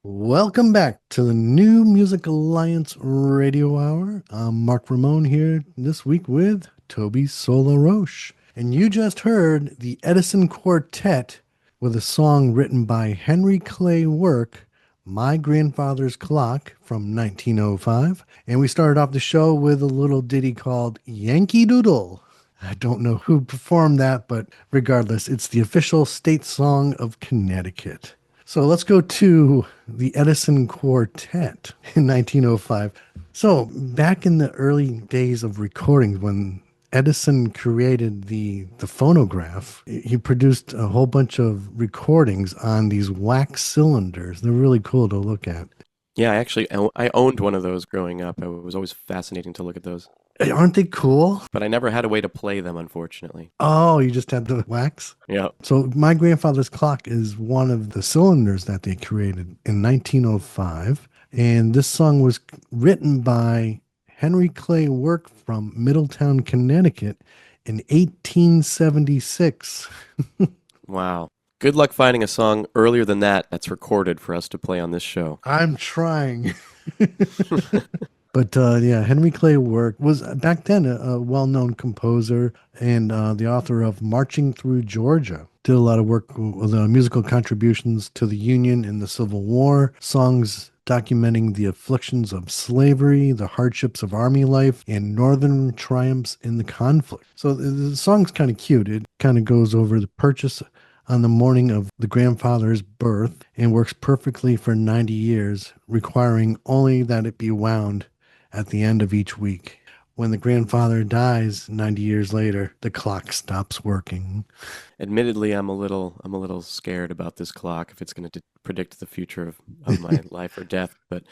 Welcome back to the New Music Alliance Radio Hour. I'm Mark Ramone here this week with Tobey LaRoche. And you just heard the Edison Quartet with a song written by Henry Clay Work, My Grandfather's Clock from 1905. And we started off the show with a little ditty called Yankee Doodle. I don't know who performed that, but regardless, it's the official state song of Connecticut. So let's go to the Edison Quartet in 1905. So back in the early days of recordings, when Edison created the phonograph, he produced a whole bunch of recordings on these wax cylinders. They're really cool to look at. Yeah, I owned one of those growing up. It was always fascinating to look at those. Aren't they cool? But I never had a way to play them, unfortunately. Oh, you just had the wax? Yeah. So my grandfather's clock is one of the cylinders that they created in 1905. And this song was written by Henry Clay Work from Middletown, Connecticut in 1876. Wow. Good luck finding a song earlier than that that's recorded for us to play on this show. I'm trying. But yeah, Henry Clay Work was back then a well-known composer and the author of Marching Through Georgia. Did a lot of work with musical contributions to the Union in the Civil War, songs documenting the afflictions of slavery, the hardships of army life, and northern triumphs in the conflict. So the song's kind of cute. It kind of goes over the purchase on the morning of the grandfather's birth and works perfectly for 90 years, requiring only that it be wound at the end of each week. When the grandfather dies 90 years later, the clock stops working. Admittedly, I'm a little scared about this clock if it's going to predict the future of my life or death, but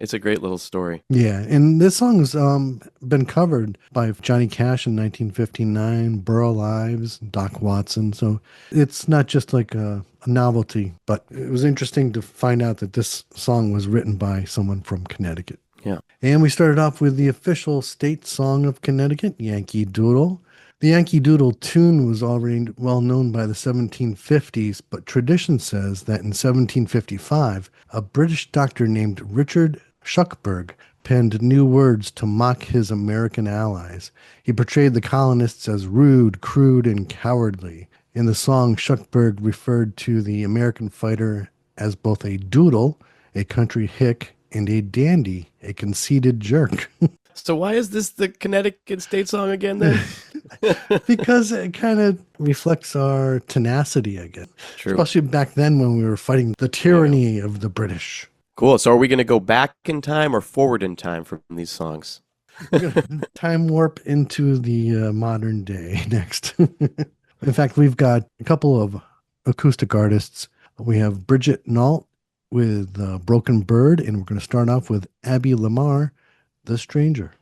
it's a great little story. Yeah, and this song's been covered by Johnny Cash in 1959, Burl Ives, Doc Watson, so it's not just like a novelty, but it was interesting to find out that this song was written by someone from Connecticut. Yeah. And we started off with the official state song of Connecticut, Yankee Doodle. The Yankee Doodle tune was already well known by the 1750s, but tradition says that in 1755, a British doctor named Richard Shuckburgh penned new words to mock his American allies. He portrayed the colonists as rude, crude, and cowardly. In the song, Shuckburgh referred to the American fighter as both a doodle, a country hick, and a dandy, a conceited jerk. So why is this the Connecticut state song again then? Because it kind of reflects our tenacity again. True. Especially back then when we were fighting the tyranny of the British. Cool. So are we going to go back in time or forward in time from these songs? We're gonna time warp into the modern day next. In fact, we've got a couple of acoustic artists. We have Bridget Nault with Broken Bird, and we're going to start off with Abby LaMarre, The Stranger.